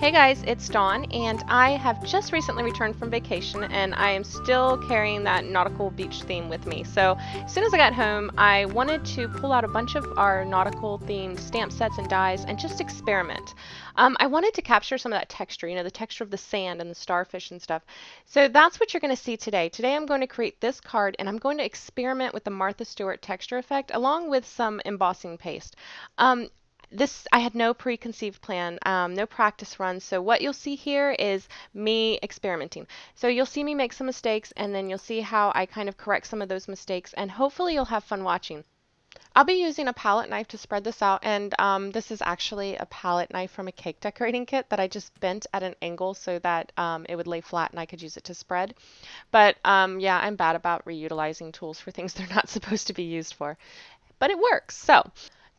Hey guys, it's Dawn, and I have just recently returned from vacation, and I am still carrying that nautical beach theme with me. So as soon as I got home, I wanted to pull out a bunch of our nautical themed stamp sets and dies and just experiment. I wanted to capture some of that texture, the texture of the sand and the starfish and stuff. So that's what you're going to see today. Today I'm going to create this card, and I'm going to experiment with the Martha Stewart texture effect along with some embossing paste. I had no preconceived plan, no practice run. So what you'll see here is me experimenting. So you'll see me make some mistakes, and then you'll see how I kind of correct some of those mistakes, and hopefully you'll have fun watching. I'll be using a palette knife to spread this out, and this is actually a palette knife from a cake decorating kit that I just bent at an angle so that it would lay flat and I could use it to spread. But yeah, I'm bad about reutilizing tools for things they're not supposed to be used for. But it works. So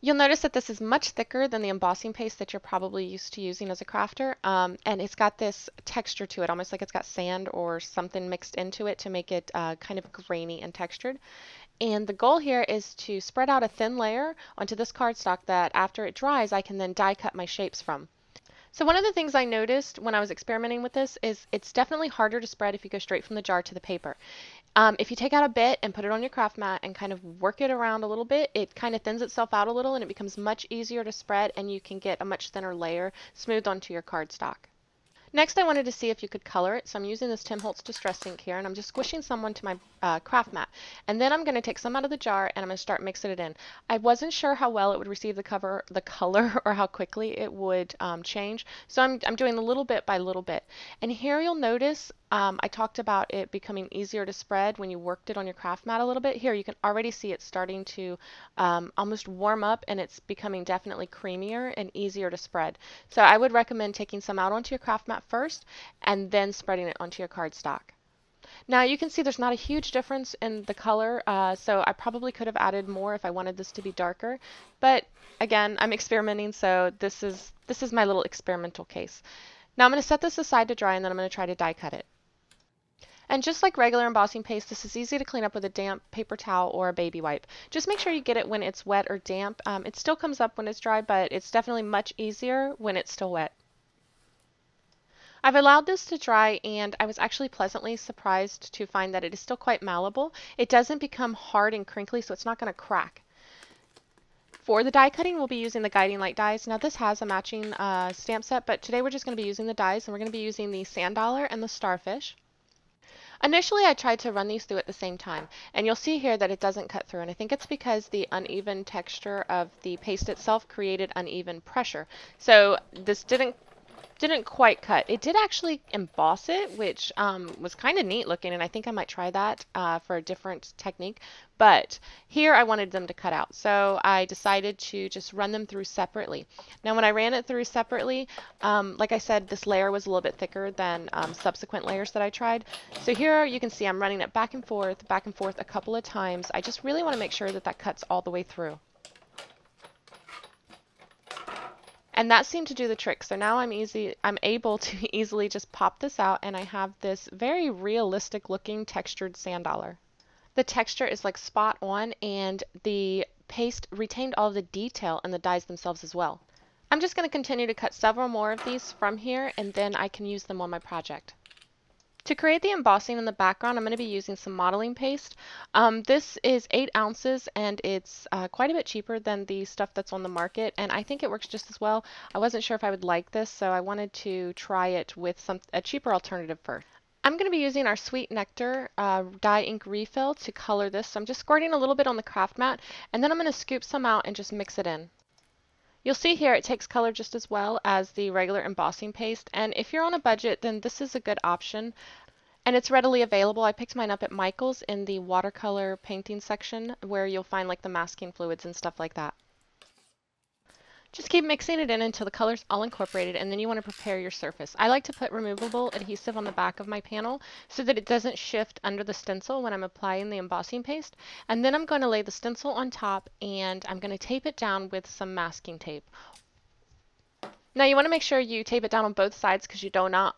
you'll notice that this is much thicker than the embossing paste that you're probably used to using as a crafter, and it's got this texture to it, almost like it's got sand or something mixed into it to make it kind of grainy and textured. And the goal here is to spread out a thin layer onto this cardstock that after it dries I can then die cut my shapes from. So one of the things I noticed when I was experimenting with this is it's definitely harder to spread if you go straight from the jar to the paper. If you take out a bit and put it on your craft mat and kind of work it around a little bit, it kind of thins itself out a little and it becomes much easier to spread, and you can get a much thinner layer smoothed onto your cardstock. Next, I wanted to see if you could color it, so I'm using this Tim Holtz Distress ink here, and I'm just squishing some onto my craft mat. And then I'm going to take some out of the jar, and I'm going to start mixing it in. I wasn't sure how well it would receive the color, or how quickly it would change, so I'm doing a little bit by little bit. And here you'll notice I talked about it becoming easier to spread when you worked it on your craft mat a little bit. Here you can already see it starting to almost warm up, and it's becoming definitely creamier and easier to spread. So I would recommend taking some out onto your craft mat first and then spreading it onto your cardstock. Now you can see there's not a huge difference in the color, so I probably could have added more if I wanted this to be darker, but again, I'm experimenting, so this is my little experimental case. Now I'm going to set this aside to dry, and then I'm going to try to die cut it. And just like regular embossing paste, this is easy to clean up with a damp paper towel or a baby wipe. Just make sure you get it when it's wet or damp. It still comes up when it's dry, but it's definitely much easier when it's still wet. I've allowed this to dry, and I was actually pleasantly surprised to find that it is still quite malleable. It doesn't become hard and crinkly, so it's not going to crack. For the die cutting, we'll be using the Guiding Light dies. Now this has a matching stamp set, but today we're just going to be using the dies, and we're going to be using the sand dollar and the starfish. Initially, I tried to run these through at the same time, and you'll see here that it doesn't cut through, and I think it's because the uneven texture of the paste itself created uneven pressure. So this didn't quite cut. It did actually emboss it, which was kind of neat looking, and I think I might try that for a different technique. But here I wanted them to cut out, so I decided to just run them through separately. Now when I ran it through separately, like I said, this layer was a little bit thicker than subsequent layers that I tried. So here you can see I'm running it back and forth a couple of times. I just really want to make sure that that cuts all the way through. And that seemed to do the trick. So now I'm able to easily just pop this out, and I have this very realistic looking textured sand dollar. The texture is like spot on, and the paste retained all of the detail in the dies themselves as well. I'm just going to continue to cut several more of these from here, and then I can use them on my project. To create the embossing in the background, I'm going to be using some modeling paste. This is 8 ounces, and it's quite a bit cheaper than the stuff that's on the market, and I think it works just as well. I wasn't sure if I would like this, so I wanted to try it with a cheaper alternative first. I'm going to be using our Sweet Nectar dye ink refill to color this. So I'm just squirting a little bit on the craft mat, and then I'm going to scoop some out and just mix it in. You'll see here it takes color just as well as the regular embossing paste, and if you're on a budget, then this is a good option. And it's readily available. I picked mine up at Michael's in the watercolor painting section, where you'll find like the masking fluids and stuff like that. Just keep mixing it in until the color's all incorporated, and then you want to prepare your surface. I like to put removable adhesive on the back of my panel so that it doesn't shift under the stencil when I'm applying the embossing paste. And then I'm going to lay the stencil on top, and I'm going to tape it down with some masking tape. Now you want to make sure you tape it down on both sides, because you do not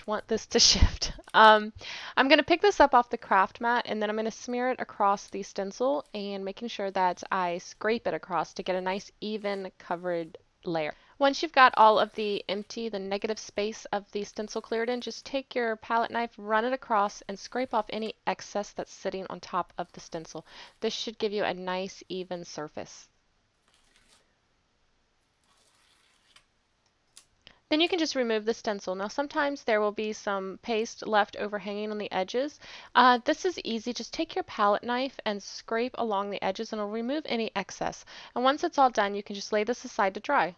want this to shift. I'm going to pick this up off the craft mat, and then I'm going to smear it across the stencil, and making sure that I scrape it across to get a nice even covered layer. Once you've got all of the negative space of the stencil cleared in, just take your palette knife, run it across, and scrape off any excess that's sitting on top of the stencil. This should give you a nice, even surface. Then you can just remove the stencil. Now sometimes there will be some paste left overhanging on the edges. This is easy. Just take your palette knife and scrape along the edges and it'll remove any excess. And once it's all done, you can just lay this aside to dry.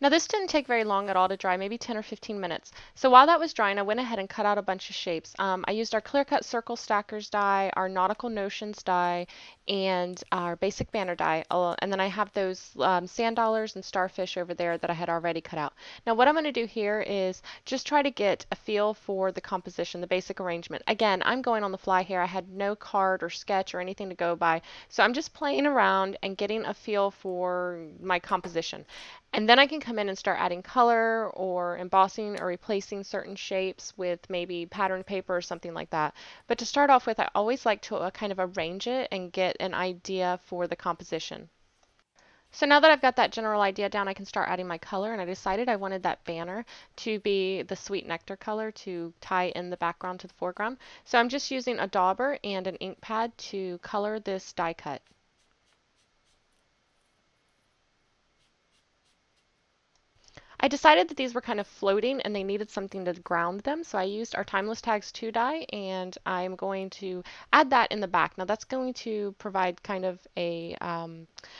Now this didn't take very long at all to dry, maybe 10 or 15 minutes. So while that was drying, I went ahead and cut out a bunch of shapes. I used our Clear Cut Circle Stackers die, our Nautical Notions die, and our Basic Banner die. And then I have those sand dollars and starfish over there that I had already cut out. Now what I'm going to do here is just try to get a feel for the composition, the basic arrangement. Again, I'm going on the fly here. I had no card or sketch or anything to go by. So I'm just playing around and getting a feel for my composition. And then I can come in and start adding color or embossing or replacing certain shapes with maybe patterned paper or something like that. But to start off with, I always like to kind of arrange it and get an idea for the composition. So now that I've got that general idea down, I can start adding my color, and I decided I wanted that banner to be the sweet nectar color to tie in the background to the foreground. So I'm just using a dauber and an ink pad to color this die cut. I decided that these were kind of floating and they needed something to ground them, so I used our Timeless Tags 2 die, and I'm going to add that in the back. Now that's going to provide kind of a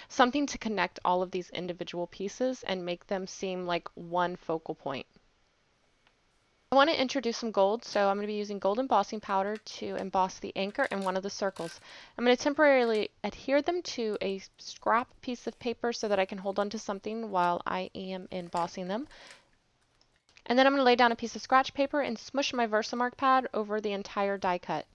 something to connect all of these individual pieces and make them seem like one focal point. I want to introduce some gold, so I'm going to be using gold embossing powder to emboss the anchor and one of the circles. I'm going to temporarily adhere them to a scrap piece of paper so that I can hold on to something while I am embossing them. And then I'm going to lay down a piece of scratch paper and smush my Versamark pad over the entire die cut.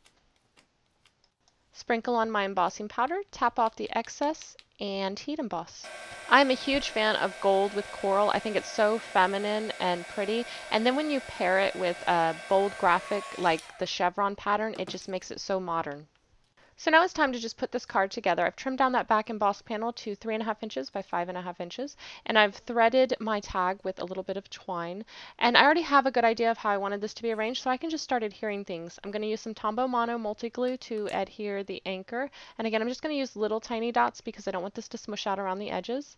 Sprinkle on my embossing powder, tap off the excess, and heat emboss. I'm a huge fan of gold with coral. I think it's so feminine and pretty. And then when you pair it with a bold graphic like the chevron pattern, it just makes it so modern. So now it's time to just put this card together. I've trimmed down that back emboss panel to 3.5 inches by 5.5 inches, and I've threaded my tag with a little bit of twine. And I already have a good idea of how I wanted this to be arranged, so I can just start adhering things. I'm going to use some Tombow Mono multi-glue to adhere the anchor. And again, I'm just going to use little tiny dots because I don't want this to smush out around the edges.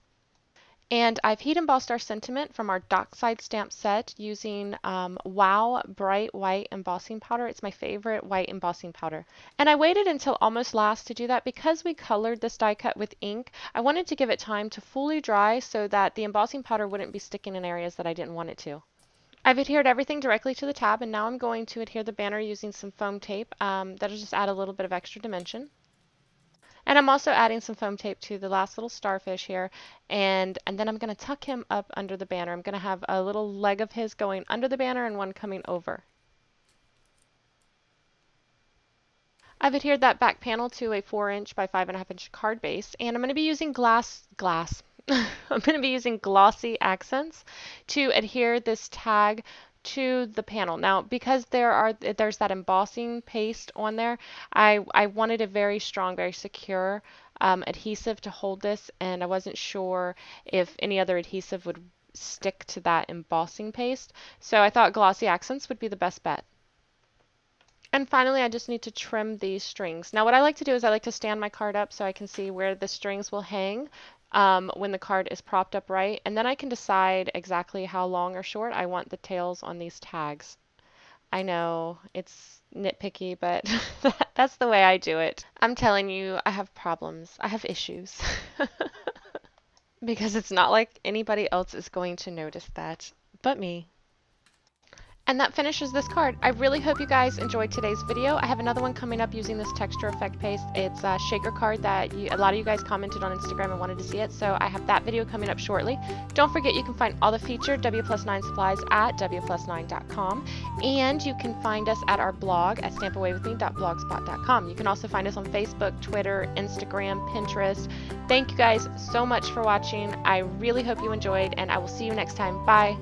And I've heat embossed our sentiment from our Dockside stamp set using Wow Bright White embossing powder. It's my favorite white embossing powder. And I waited until almost last to do that because we colored this die cut with ink. I wanted to give it time to fully dry so that the embossing powder wouldn't be sticking in areas that I didn't want it to. I've adhered everything directly to the tab, and now I'm going to adhere the banner using some foam tape. That'll just add a little bit of extra dimension. And I'm also adding some foam tape to the last little starfish here, and then I'm going to tuck him up under the banner. I'm going to have a little leg of his going under the banner and one coming over. I've adhered that back panel to a 4-inch by 5.5-inch card base, and I'm going to be using I'm going to be using glossy accents to adhere this tag to the panel. Now, because there's that embossing paste on there, I wanted a very strong, very secure adhesive to hold this, and I wasn't sure if any other adhesive would stick to that embossing paste, so I thought glossy accents would be the best bet. And finally, I just need to trim these strings. Now what I like to do is I like to stand my card up so I can see where the strings will hang when the card is propped up right, and then I can decide exactly how long or short I want the tails on these tags. I know it's nitpicky, but that's the way I do it. I'm telling you, I have problems. I have issues. Because it's not like anybody else is going to notice that but me. And that finishes this card. I really hope you guys enjoyed today's video. I have another one coming up using this texture effect paste. It's a shaker card that a lot of you guys commented on Instagram and wanted to see it, so I have that video coming up shortly. Don't forget you can find all the featured W+9 supplies at w+9.com, and you can find us at our blog at stampawaywithme.blogspot.com. You can also find us on Facebook, Twitter, Instagram, Pinterest. Thank you guys so much for watching. I really hope you enjoyed, and I will see you next time. Bye!